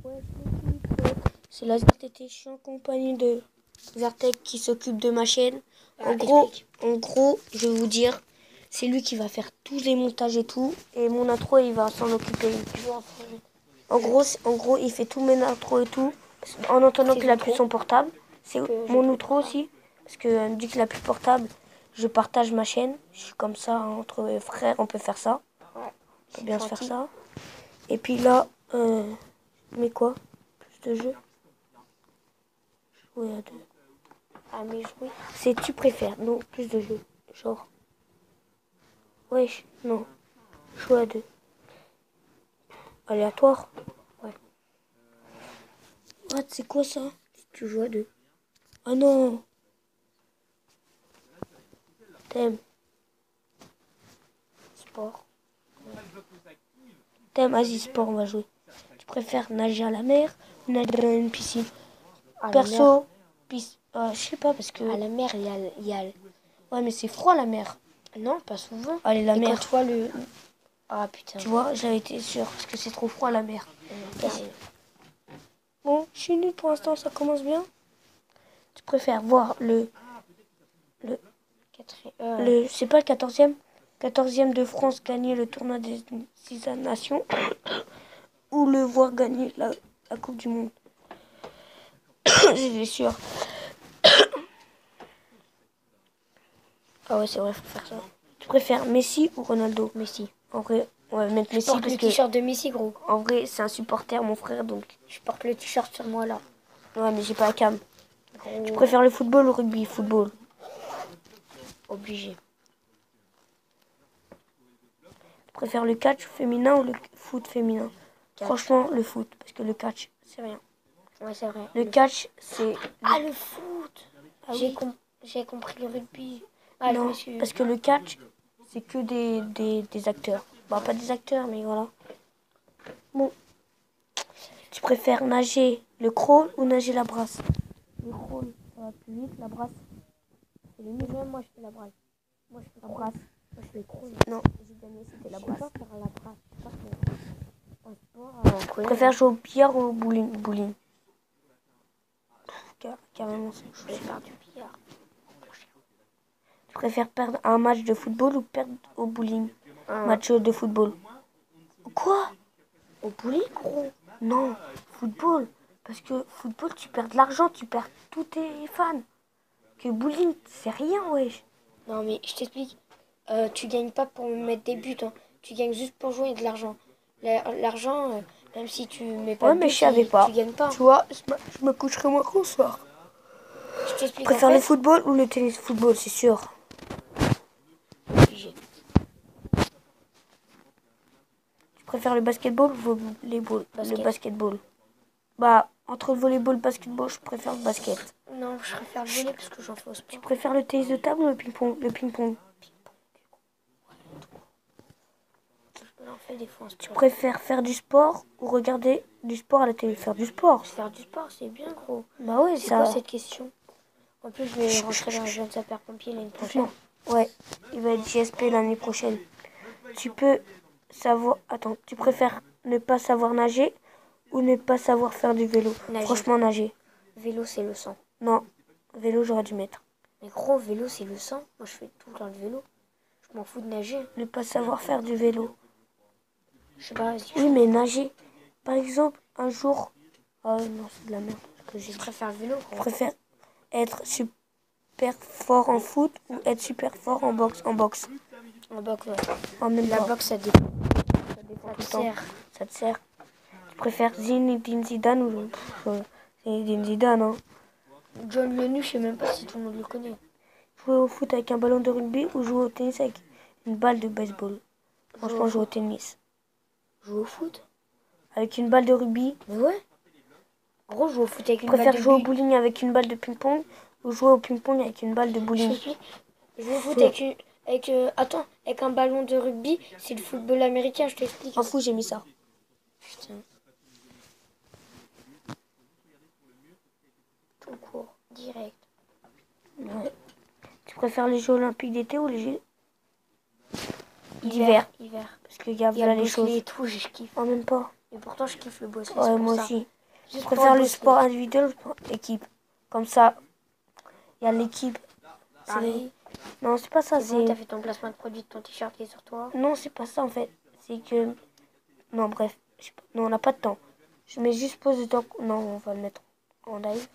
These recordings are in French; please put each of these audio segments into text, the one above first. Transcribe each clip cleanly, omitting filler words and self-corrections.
Ouais, je m'occupe. C'est la ZTT, je suis en compagnie de Zartek qui s'occupe de ma chaîne. En gros, je vais vous dire, c'est lui qui va faire tous les montages et tout. Et mon intro, il va s'en occuper. En gros, il fait tous mes intros et tout. En entendant qu'il a plus son portable. C'est mon outro aussi. Parce que dès qu'il a plus portable, je partage ma chaîne. Je suis comme ça, entre frères, on peut faire ça. On peut bien se faire ça. Et puis là, mais quoi? Plus de jeux? Jouer à deux. Ah, mais jouer. C'est tu préfères. Non, plus de jeux. Genre. Wesh, non. Jouer à deux. Aléatoire. Ouais. What, c'est quoi ça? Tu joues à deux. Ah non. Thème. Sport. Ouais. Thème, vas-y, sport, on va jouer. Tu préfères nager à la mer ou nager dans une piscine? Perso, je sais pas parce que... À la mer, il y a... Ouais, mais c'est froid la mer. Non, pas souvent. Allez, la mer. Quand tu vois le... Ah, putain. Tu vois, j'avais été sûre parce que c'est trop froid la mer. Bon, je suis nulle pour l'instant, ça commence bien. Tu préfères voir c'est pas le 14e de France gagner le tournoi des 6 nations ou le voir gagner la Coupe du Monde? C'est sûr. Ah ouais, c'est vrai, faut faire ça. Tu préfères Messi ou Ronaldo? Messi. En vrai, on va mettre Messi Je porte parce le que... t-shirt de Messi, gros. En vrai, c'est un supporter, mon frère, donc... Je porte le t-shirt sur moi, là. Ouais, mais j'ai pas la cam. Gros... Tu préfères le football ou le rugby? Football. Obligé. Tu préfères le catch féminin ou le foot féminin? Catch. Franchement, le foot, parce que le catch, c'est rien. Ouais, c'est vrai. Le catch, c'est... Ah, le foot. Ah, j'ai compris le rugby. Ah, non, parce que le catch, c'est que des acteurs. Bah, pas des acteurs, mais voilà. Bon. Tu préfères nager le crawl ou nager la brasse? Le crawl, ça va plus vite. La brasse, c'est le mieux. Moi, je fais la brasse. Moi, je fais la brasse. Moi, je fais le crawl. Non, j'ai gagné, c'était la brasse. Je peux pas faire la brasse. Tu préfères jouer au billard ou au bowling? Carrément, Je vais faire du billard. Tu préfères perdre un match de football ou perdre au bowling? Match de football. Quoi? Au bowling, gros? Non, football. Parce que football, tu perds de l'argent, tu perds tous tes fans. Que bowling, c'est rien, wesh. Non, mais je t'explique. Tu gagnes pas pour mettre des buts. Hein. Tu gagnes juste pour jouer de l'argent. L'argent, même si tu mets pas de but, mais je savais pas. Tu gagnes pas. Tu vois, je me coucherai moins qu'au soir. Je t'explique. Tu préfères le football ou le tennis? Football, c'est sûr. Obligé. Tu préfères le basketball ou le volleyball? Le basketball. Bah, entre le volleyball et le basketball, je préfère le basket. Non, je préfère le volley parce que j'en fais au sport. Tu préfères le tennis de table ou le ping-pong? Le ping-pong. J'en fais des fois en sport. Tu préfères faire du sport ou regarder du sport à la télé? Faire du sport. Faire du sport, c'est bien, gros. Bah ouais, c'est quoi cette question? En plus, je vais rentrer dans le jeune sapeur-pompier l'année prochaine. Ouais, il va être JSP l'année prochaine. Tu peux savoir... Attends, tu préfères ne pas savoir nager ou ne pas savoir faire du vélo? Nager. Franchement, nager. Vélo, c'est le sang. Non, vélo, j'aurais dû mettre. Mais gros, vélo, c'est le sang. Moi, je fais tout le temps le vélo. Je m'en fous de nager. Ne pas savoir faire du vélo. Je sais pas, vas-y. Oui, mais nager. Par exemple, un jour... Oh non, c'est de la merde. Je préfère le vélo. Je préfère être super fort en foot ou être super fort en boxe? En boxe. En boxe, ouais. En même La temps. boxe, ça dépend. Ça te sert. Ça te sert. Tu préfères Zinedine Zidane ou Zinedine Zidane, hein? John Lenu, je sais même pas si tout le monde le connaît. Jouer au foot avec un ballon de rugby ou jouer au tennis avec une balle de baseball? Franchement, jouer au tennis. Jouer au foot? Avec une balle de rugby? Mais ouais. Gros, jouer au foot avec une balle de Préfère jouer au bowling avec une balle de ping-pong ou jouer au ping-pong avec une balle de bowling? Jouer au foot avec un ballon de rugby, c'est le football américain, je t'explique. En fou, j'ai mis ça. Putain. Tout court, direct. Ouais. Tu préfères les Jeux Olympiques d'été ou les Jeux d'hiver? Hiver. Parce qu'il y a Il y a les choses. et tout, je kiffe. En même pas. Et pourtant, je kiffe le bosselet. Ouais, moi aussi. Je préfère le sport individuel ou le sport équipe. Comme ça, il y a l'équipe. Pareil. Non, c'est pas ça. C'est bon, t'as fait ton placement de produit de ton t-shirt qui est sur toi. Non, c'est pas ça en fait. C'est que... Non, bref. Non, on n'a pas de temps. Je mets juste pause de temps. Non, on va le mettre en live.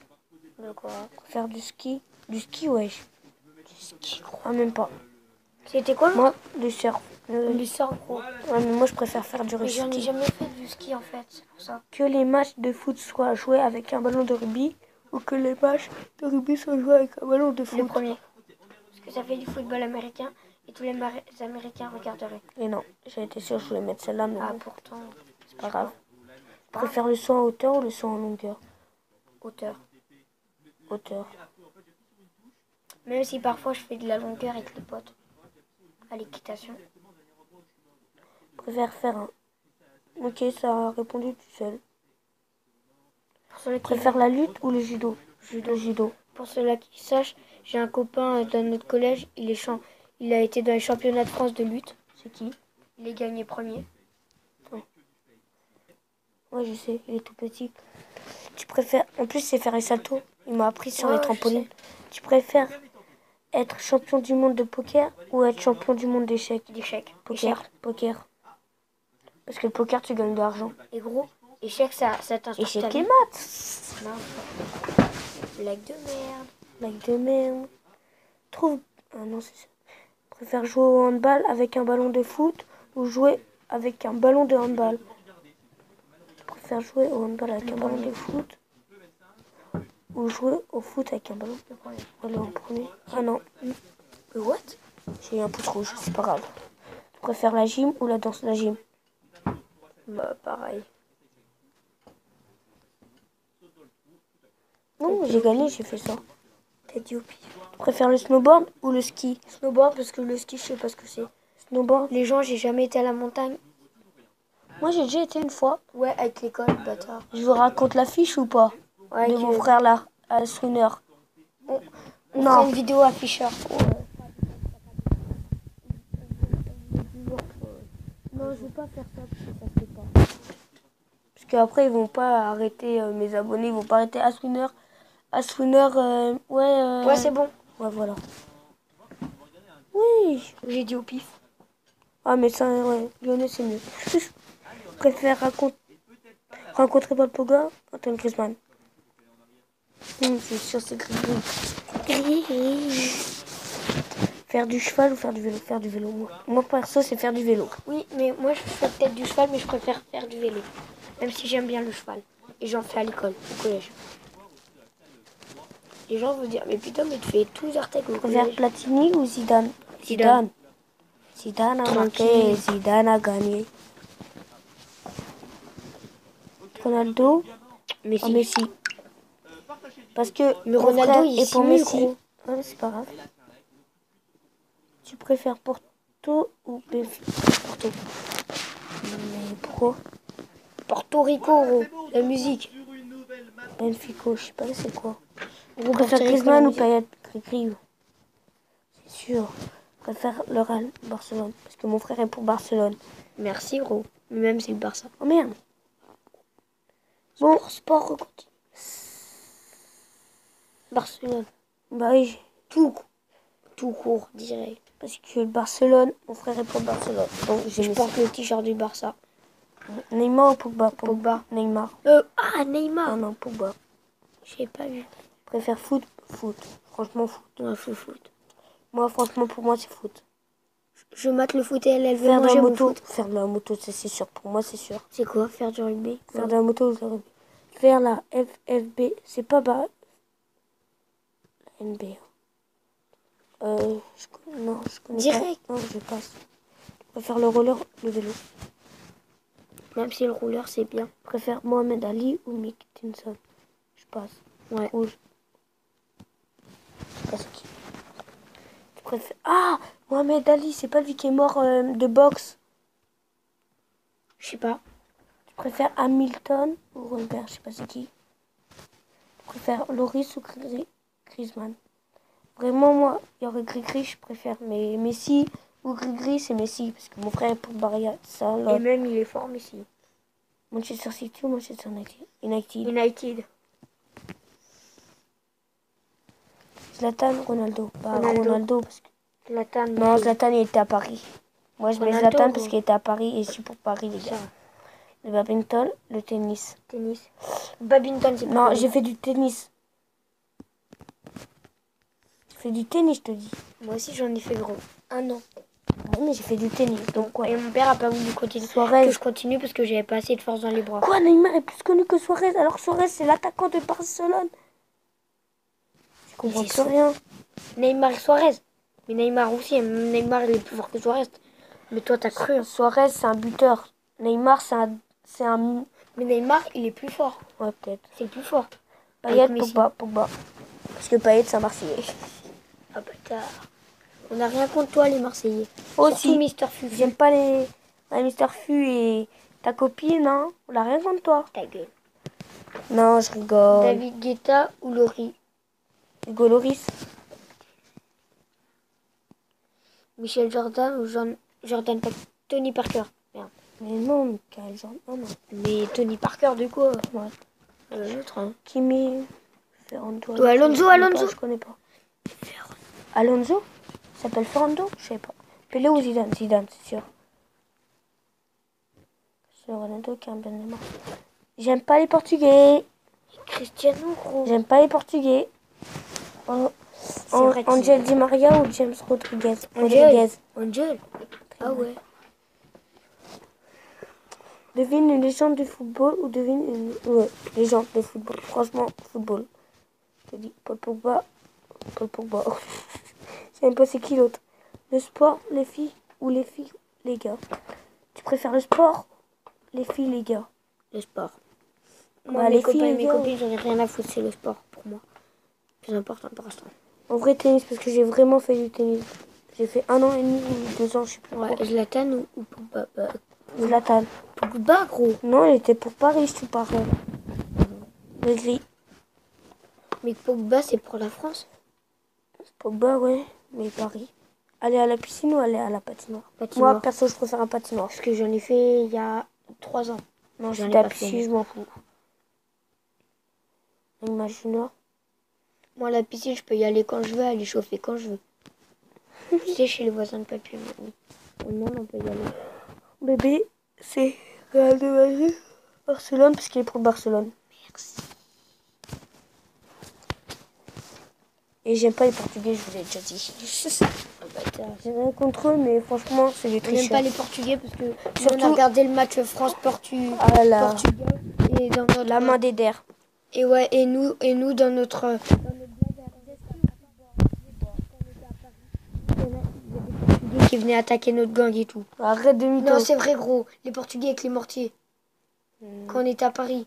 De quoi? Faire du ski. Du ski, ouais. Du ski, je crois même pas. C'était quoi? Moi, du surf. Du surf, gros. Ouais, mais moi, je préfère faire du Mais j'en ai ski. jamais fait du ski en fait, c'est pour ça. Que les matchs de foot soient joués avec un ballon de rugby ou que les matchs de rugby soient joués avec un ballon de foot. Le premier. Parce que ça fait du football américain et tous les Américains regarderaient. Et non, j'ai été sûre que je voulais mettre celle-là, mais Ah, bon, pourtant, c'est pas grave. Je préfère le saut en hauteur ou le saut en longueur? hauteur. Hauteur. Même si parfois je fais de la longueur avec les potes. À l'équitation. Je préfère faire un. Ok, ça a répondu tout seul. Pour ceux Je préfère la lutte ou le judo? Judo. Le judo. Pour ceux-là qui sachent, j'ai un copain dans notre collège, il a été dans les championnats de France de lutte. C'est qui? Il est gagné premier. Ouais, je sais, il est tout petit. Tu préfères. En plus, c'est faire les saltos. Il m'a appris sur Ouais, les je trampolines. sais. Tu préfères être champion du monde de poker ou être champion du monde d'échecs? D'échecs. Poker. Poker. Parce que le poker, tu gagnes de l'argent. Et gros, échec, ça t'inspire ta Échecs vie. et maths. Non, blague de merde. Blague de merde. Trouve. Ah non, c'est ça. Je préfère jouer au handball avec un ballon de foot ou jouer avec un ballon de handball? Je préfère jouer au handball avec un ballon de foot ou jouer au foot avec un ballon. Allez, en premier. Ah non. What? J'ai eu un pouce rouge, c'est pas grave. Je préfère la gym ou la danse? La gym. Bah, pareil. Non, j'ai gagné, j'ai fait ça. T'as dit au pif. Je préfère le snowboard ou le ski? Snowboard, parce que le ski, je sais pas ce que c'est. Snowboard. Les gens, j'ai jamais été à la montagne. Moi, j'ai déjà été une fois. Ouais, avec l'école, bâtard. Je vous raconte l'affiche ou pas? Ouais, De mon frère là, à Swinner. On fera une vidéo à Fischer. Non, je veux pas faire ça parce que ça se fait pas. Parce qu'après, ils vont pas arrêter, mes abonnés, ils vont pas arrêter à Swinner. À Swinner, ouais. Ouais, c'est bon. Ouais, voilà. Oui. J'ai dit au pif. Ah, mais ça, ouais, Lyonnais, c'est mieux. Je préfère rencontrer Paul Pogba ou Antoine Griezmann. C'est sûr, c'est gris. Faire du cheval ou faire du vélo? Faire du vélo, moi. Moi, perso, c'est faire du vélo. Oui, mais moi, je fais peut-être du cheval, mais je préfère faire du vélo. Même si j'aime bien le cheval. Et j'en fais à l'école, au collège. Les gens vont dire, mais putain, mais tu fais tous Artec au Je préfère collège. Platini ou Zidane? Zidane. Zidane a Tranquille. marqué, Zidane a gagné. Ronaldo Messi. ou Messi? Parce que Mais mon Ronaldo, frère il est pour simule, Messi. gros. Ouais, c'est pas grave. Tu préfères Porto ou Benfica? Porto. Mais pourquoi? Porto Rico, gros. La musique. Benfica, je sais pas c'est quoi. Gros, Je préfère Porto Rico, Griezmann la ou musique. Payet? Gris. C'est sûr. Je préfère le Real Barcelone. Parce que mon frère est pour Barcelone. Merci, gros. Mais même c'est le Barça. Oh merde. Bon, Sport, continue. Barcelone. Bah oui. Tout court, direct. Parce que Barcelone, mon frère est pour Barcelone. Donc j'ai Je mis porte le t-shirt du Barça. Neymar ou Pogba? Pogba. Neymar. Neymar. Non, Pogba. J'ai pas vu. Je préfère foot. Franchement, foot. Ouais, foot. Moi, franchement, pour moi, c'est foot. Je mate le foot et elle veut Faire de manger la mon moto. foot. Faire de la moto, ça, c'est sûr. Pour moi, c'est sûr. C'est quoi, faire du rugby? Faire de la moto ou de la rugby. Faire la FFB. C'est pas bas. La NBA. Non, je connais Direct. pas. Non, je passe. Je préfère le roller, le vélo. Même si le rouleur, c'est bien. Je préfère Mohamed Ali ou Mick Tyson. Je passe. Ouais. Rouge. Je passe qui. Je préfère... Ah, Mohamed Ali, c'est pas lui qui est mort de boxe. Je sais pas. Je préfère Hamilton ou Rosberg, je sais pas c'est qui. Je préfère Loris ou Griezmann. Vraiment, moi, il y aurait Gris, je préfère. Mais Messi ou Gris, c'est Messi. Parce que mon frère est pour Barça. Et même, il est fort, Messi. Manchester City ou Manchester United. United. Zlatan, Ronaldo. Bah, Ronaldo. Ronaldo parce que... Zlatan. Non, Zlatan, il était à Paris. Moi, je mets Ronaldo, Zlatan parce qu'il était à Paris et je suis pour Paris, les gars. Le badminton, le tennis. Tennis. Badminton, c'est Non, pas j'ai fait du tennis. J'ai fait du tennis, je te dis. Moi aussi, j'en ai fait gros. Un an. Ouais, mais j'ai fait du tennis, donc quoi. Et mon père a pas voulu continuer. Suarez. Que je continue parce que j'avais pas assez de force dans les bras. Quoi, Neymar est plus connu que Suarez alors que Suarez, c'est l'attaquant de Barcelone. Je comprends plus rien. Neymar et Suarez. Mais Neymar aussi. Neymar, il est plus fort que Suarez. Mais toi, t'as cru. Suarez, c'est un buteur. Neymar, c'est un... Mais Neymar, il est plus fort. Ouais, peut-être. C'est le plus fort. Payet, Avec Messi. Pogba. Parce que Payet, c'est un Marseillais. Ah bâtard. On n'a rien contre toi, les Marseillais. Aussi, Surtout Mister Fufu. j'aime pas les Mister Fu et ta copine, hein. On a rien contre toi. Ta gueule. Non, je rigole. David Guetta ou Laurie. Hugo Loris. Michel Jordan ou Tony Parker. Merde. Mais non, Michael Jordan, non. Mais Tony Parker, du coup. Ouais. L'autre, hein. Kimi Ferrando. Ou Alonso. Je connais pas. Alonso. Il s'appelle Ferrando. Je sais pas. Pelé ou Zidane. Zidane, c'est sûr. C'est Ronaldo qui a un Benzema. J'aime pas les Portugais. Cristiano, gros. J'aime pas les Portugais. Vrai que Angel Di Maria ou James Rodriguez. Angel. Ah ouais. Devine une légende du football ou devine une... Ouais, légende de football. Franchement, football. Je te dis, Paul Pogba. Je sais même pas c'est qui l'autre. Le sport, les filles ou les filles, les gars. Tu préfères le sport, les filles, les gars. Le sport. Moi, Bah, mes les copains filles, et les mes gars. copines, j'en ai rien à foutre, c'est le sport pour moi. Plus important pour l'instant. En vrai, tennis, parce que j'ai vraiment fait du tennis. J'ai fait 1 an et demi ou 2 ans, je sais plus. Ouais, Zlatan ou Pogba. Zlatan. Pogba, gros. Non, il était pour Paris, je te parle. Le gris. Mais Pogba, c'est pour la France. Pogba, ouais, mais Paris. Aller à la piscine ou aller à la patinoire. Patinoire. Moi, perso, je préfère un patinoire. Parce que j'en ai fait il y a 3 ans. Non, J'en c'est ai la pas fait, piscine, je m'en fous. Imagine. Moi, la piscine, je peux y aller quand je veux, aller chauffer quand je veux. Tu sais, chez les voisins de papy, on peut y aller. Bébé, c'est Real de Madrid, Barcelone, parce qu'il est pour Barcelone. Merci. Et j'aime pas les Portugais, je vous l'ai déjà dit. J'ai rien contre eux, mais franchement, c'est des On n'aime tricheurs. pas les Portugais parce que Surtout- on a regardé le match France-Portugal Ah là, et dans notre... la main d'Eder. Et ouais, et nous dans notre... qui venaient attaquer notre gang et tout. Arrête de mytho. Non, c'est vrai, gros. Les Portugais avec les mortiers. Quand on était à Paris.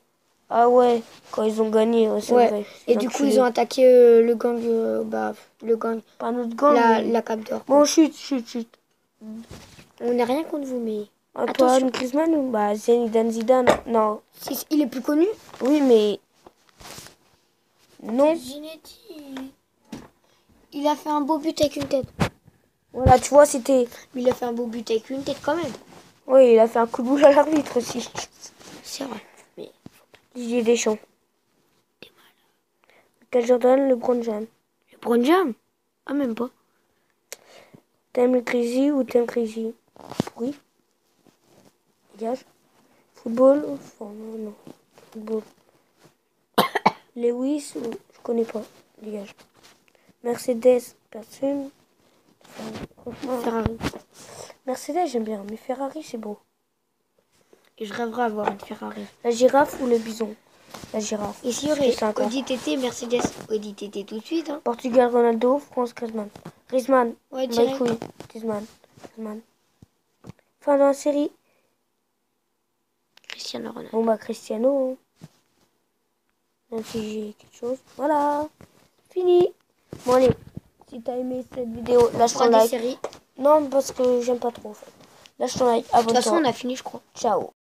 Ah ouais, quand ils ont gagné, ouais, c'est Ouais. vrai. Et du coup, ils ont attaqué le gang... le gang. Pas notre gang, mais... La Cap d'Or. Bon, chut. On n'a rien contre vous, mais... Antoine Griezmann ou bah, Zidane. Non. Si, il est plus connu. Oui, mais... Non. Ginetti. Il a fait un beau but avec une tête. Voilà, tu vois, c'était... Mais il a fait un beau but avec une tête quand même. Oui, il a fait un coup de boule à l'arbitre aussi. C'est vrai. Mais Didier Deschamps. Michael Jordan, LeBron James. LeBron James. Ah, même pas. T'aimes le crazy ou t'aimes crazy? Pourri. Dégage. Football ou... Oh, non. Football. Lewis ou... Je connais pas. Dégage. Mercedes, personne. Franchement, Ferrari. Mercedes, j'aime bien. Mais Ferrari, c'est beau. Et je rêverais avoir une Ferrari. La girafe ou le bison? La girafe. Ici, il y aurait 5 ans. Audi TT, Mercedes. Audi TT tout de suite. Hein. Portugal, Ronaldo. France, Griezmann. Ouais, direct. Griezmann. Fin de la série. Cristiano Ronaldo. Bon bah Cristiano. Même si j'ai quelque chose. Voilà. Fini. Bon allez. Si t'as aimé cette vidéo, lâche ton Des like. séries. Non parce que j'aime pas trop en fait. Lâche ton like. De toute Abonne-toi. façon, on a fini, je crois. Ciao.